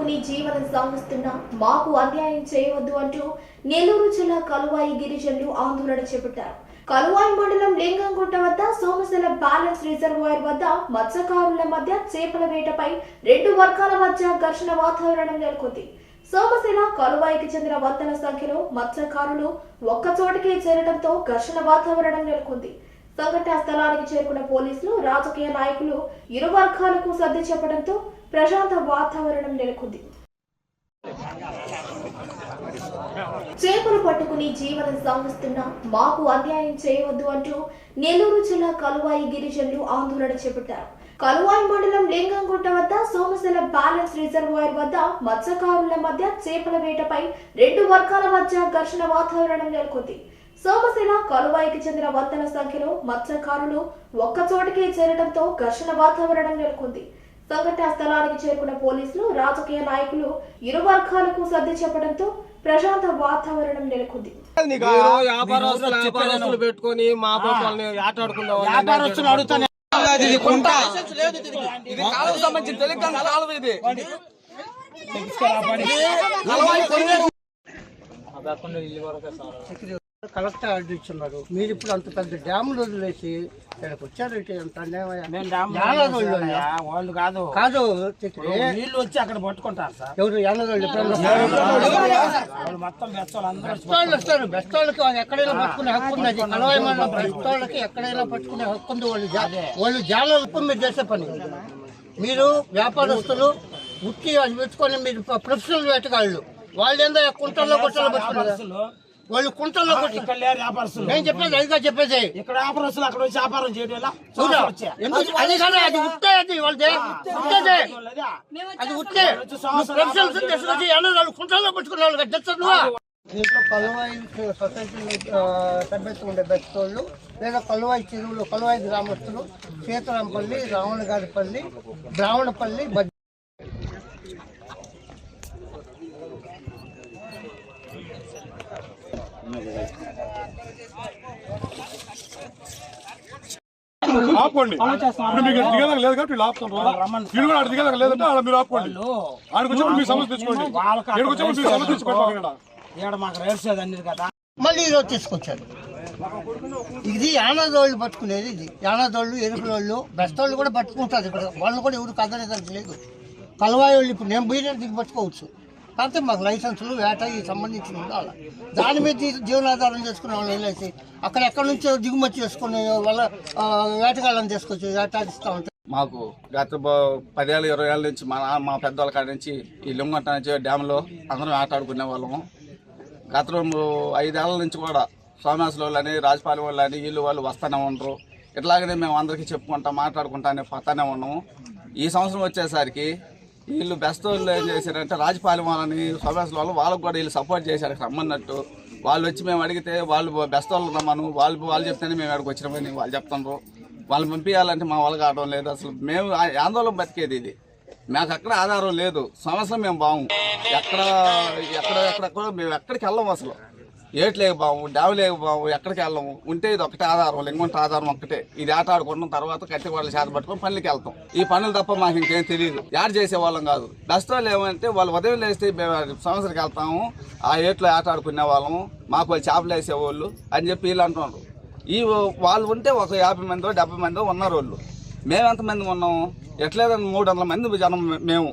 పట్టుకుని జీవనం సాగిస్తున్న మాకు అన్యాయం చేయవద్దు అంటూ నెల్లూరు జిల్లా కలువాయి గిరిజనులు ఆందోళన చేపట్టారు. కలువాయి మండలం లింగంగుట్ట వద్ద సోమశిల బ్యాలెన్స్ రిజర్వాయర్ వద్ద మత్స్యకారుల మధ్య చేపల వేటపై రెండు వర్గాల మధ్య ఘర్షణ వాతావరణం నెలకొంది. సోమశిల కలువాయికి చెందిన వందల సంఖ్యలో మత్స్యకారులు ఒక్కచోటికి చేరడంతో ఘర్షణ వాతావరణం నెలకొంది. సంఘటనా స్థలానికి చేరుకున్న పోలీసులు, రాజకీయ నాయకులు ఇరు వర్గాలకు సర్ది చెప్పడంతో ప్రశాంత వాతావరణం నెలకొంది. చేపలు పట్టుకుని జీవనం సాగిస్తున్న మాకు అన్యాయం చేయవద్దు అంటూ నెల్లూరు జిల్లా కలువాయి గిరిజనులు ఆందోళన చేపట్టారు. కలువాయి మండలం లింగంగుట్ట వద్ద సోమశిల బ్యాలెన్స్ రిజర్వాయర్ వద్ద మత్స్యకారుల మధ్య చేపల వేటపై రెండు వర్గాల మధ్య ఘర్షణ వాతావరణం నెలకొంది. సోమశిల కలువాయికి చెందిన వందల సంఖ్యలో మత్స్యకారులు ఒక్కచోటికి చేరడంతో ఘర్షణ వాతావరణం నెలకొంది. సంఘటనా స్థలానికి చేరుకున్న పోలీసులు, రాజకీయ నాయకులు ఇరు వర్గాలకు సర్ది చెప్పడంతో ప్రశాంత వాతావరణం నెలకొంది. కలెక్టర్ ఆర్డర్ ఇచ్చున్నారు. మీరు ఇప్పుడు అంత పెద్ద డ్యాములు వదిలేసి ఇక్కడికి వచ్చారంటే ఎంత వాళ్ళు కాదు కాదు నీళ్ళు వచ్చి అక్కడ పట్టుకుంటారు సార్. ఎవరు యానదోళ్ళు మొత్తం బెస్తోళ్ళు వస్తారు. బెస్తోళ్ళకి ఎక్కడైనా పట్టుకునే హక్కు ఉంది. అది కలవాయి మండలం బెస్తోళ్ళకి ఎక్కడైనా పట్టుకునే హక్కు ఉంది. వాళ్ళు జాలలకు మీరు చేసే పని. మీరు వ్యాపారస్తులు ఉక్కి అది పెట్టుకొని మీరు ప్రొఫెషనల్ వేటగాళ్ళు. వాళ్ళు ఏందో కుంటల్లో గుట్టలో పెట్టుకున్నారు. వాళ్ళు కుంటల్లో నేను చెప్పేది అదిగా చెప్పేది. ఇక్కడ వ్యాపారస్తులు అక్కడ వచ్చి వ్యాపారం చేయడం అది కాదు, అది ఉత్తే. అది వాళ్ళది ఉత్తేదే. అది ఉత్తే. వాళ్ళు కుంటల్లో పెట్టుకునే వాళ్ళు తెచ్చా. దీంట్లో కలువాయి సొసైటీ సభ్యత్వం ఉండే బెస్తోళ్ళు, లేదా కలువాయి చెరువులు, కలువాయి గ్రామస్తులు, సీతారాంపల్లి, రావణగారిపల్లి, బ్రాహ్మణపల్లి, ఆపుకోండి. మీకు దిగేదాకా లేదు కాబట్టి వీళ్ళు ఆపుతున్నారు. వీళ్ళు కూడా దిగేదాకా లేదంటే అలా మీరు ఆపుకోండి. ఆడికి వచ్చినప్పుడు మీ సమస్య తెచ్చుకోండి. ఇక్కడికి వచ్చినప్పుడు మీ సమస్య తెచ్చుకోండి. మళ్ళీ ఈరోజు తీసుకొచ్చారు. ఇది యానాదోళ్ళు పట్టుకునేది. ఇది యానాదోళ్ళు, ఎరుపులోళ్ళు, బెస్తోళ్ళు కూడా పట్టుకుంటారు. ఇక్కడ వాళ్ళు కూడా ఎవరు కదనేదానికి లేదు. కలవాయి వాళ్ళు ఇప్పుడు నేను పోయిన దిగి పట్టుకోవచ్చు. కాకపోతే మాకు లైసెన్సులు, వేట ఈ సంబంధించిన ఉండాలి. దాని మీద జీవనాధారం చేసుకునే వాళ్ళు వెళ్ళేసి అక్కడెక్కడి నుంచో దిగుమతి చేసుకునే వాళ్ళ వేటగాళ్ళని తీసుకొచ్చి వేటాడిస్తూ ఉంటారు. మాకు గత 10 ఏళ్ళ 20 ఏళ్ళ నుంచి మా పెద్దవాళ్ళ కాడి నుంచి ఈ లింగంట నుంచి డ్యాంలో అందరం ఆటాడుకునే వాళ్ళము. గత 5 ఏళ్ళ నుంచి కూడా సోమేశ్వర వాళ్ళని, రాజపాలెం వాళ్ళని వీళ్ళు వాళ్ళు వస్తూనే ఉండరు. ఇట్లాగనే మేము అందరికీ చెప్పుకుంటా మాట్లాడుకుంటానే పోతానే ఉన్నాము. ఈ సంవత్సరం వచ్చేసరికి వీళ్ళు బెస్ట్ వాళ్ళు ఏం చేశారంటే రాజపాలెం వాళ్ళని, సోమేశ్వర వాళ్ళు వాళ్ళకు కూడా వీళ్ళు సపోర్ట్ చేశారు. రమ్మన్నట్టు వాళ్ళు వచ్చి మేము అడిగితే వాళ్ళు బెస్ట్ వాళ్ళు రమ్మను వాళ్ళు చెప్తేనే మేము ఎక్కడికి వచ్చినామని వాళ్ళు చెప్తున్నారు. వాళ్ళు పంపించాలంటే మా వాళ్ళు కావడం లేదు. అసలు మేము ఆందోళన బతికేది ఇది. మాకు అక్కడ ఆధారం లేదు. సంవత్సరం మేము బాము ఎక్కడెక్కడ మేము ఎక్కడికి వెళ్ళము. అసలు ఏటి లేకపోము, డ్యామ్ లేకపోము, ఎక్కడికి వెళ్ళము. ఉంటే ఇది ఒకటే ఆధారం, లింగంట ఆధారం ఒక్కటే. ఇది ఆట ఆడుకుంటాం, తర్వాత కట్టి వాళ్ళ చేత పట్టుకొని పనులకి వెళ్తాం. ఈ పనులు తప్ప మాకు ఇంకేం తెలియదు. యాడ్ చేసేవాళ్ళం కాదు. బెస్ట్ వాళ్ళు ఏమంటే వాళ్ళు ఉదయం లేస్తే సంవత్సరానికి వెళ్తాము, ఆ ఏట్లో ఆట ఆడుకునే వాళ్ళము, మాకు వాళ్ళు చేపలు వేసేవాళ్ళు అని చెప్పి వీళ్ళు అంటున్నారు. ఈ వాళ్ళు ఉంటే ఒక 50 మందో 70 మందో ఉన్నారు వాళ్ళు. మేము ఎంతమంది ఉన్నాము? ఎట్లేదని 300 మంది జనం మేము.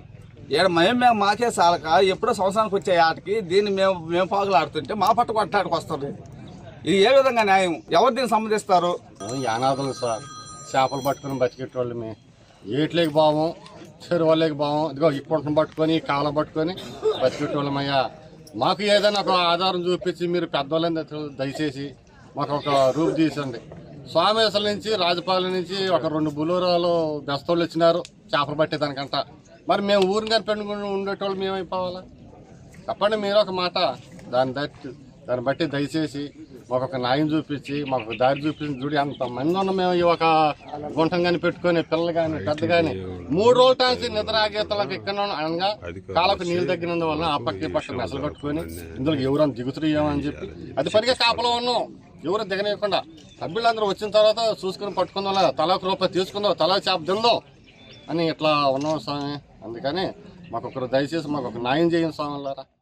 మేము మాకే సాలక ఎప్పుడో సంవత్సరానికి వచ్చే ఆటకి దీన్ని మేము పాకులాడుతుంటే మా పట్టు కొట్టాడికి వస్తుంది. ఇది ఏ విధంగా న్యాయం? ఎవరు దీన్ని సమ్మతిస్తారు? యానాదులు సార్, చేపలు పట్టుకుని బతికేటోళ్ళు. మేము ఏట్లేకి బాము, చెరువులేకి బాము, ఇదిగో ఇప్పటిని పట్టుకొని కాలం పట్టుకొని బతికేటోళ్ళమయ్యా. మాకు ఏదైనా ఒక ఆధారం చూపించి మీరు పెద్దవాళ్ళని దయచేసి మాకు ఒక రూపు తీసండి. సోమేశ్వరం నుంచి, రాజపాలెం నుంచి ఒక 2 బులోరాలు బెస్తోళ్ళు వచ్చినారు చేపలు పట్టేదానికంట. మరి మేము ఊరిని పెట్టుకుని ఉండేటోళ్ళు మేమైపోవాలా? చెప్పండి మీరు ఒక మాట. దాన్ని బట్టి దయచేసి మాకు ఒక న్యాయం చూపించి మాకు దారి చూపించి. చూడి అంతమంది ఉన్న మేము ఈ ఒక గుంటం కానీ పెట్టుకొని పిల్లలు కానీ పెద్ద కానీ 3 రోజుల టాన్సి నిద్ర ఆగేతలకు ఇక్కడ అనగా కాళ్ళకు నీళ్ళు తగ్గినందు వల్ల ఆ పక్క పక్క మెసలు కట్టుకొని ఇందులో ఎవరైనా దిగుతున్నామని చెప్పి అది పనిగా కాపలో ఉన్నాం. ఎవరు దిగనేయకుండా సభ్యులందరూ వచ్చిన తర్వాత చూసుకుని పట్టుకుందాం, తలా రూపాయి తీసుకుందాం, తలా చేప తిందాం అని ఇట్లా ఉన్నాం స్వామి. అందుకని మాకు ఒకరు దయచేసి మాకు ఒక న్యాయం చేయండి స్వామిలారా.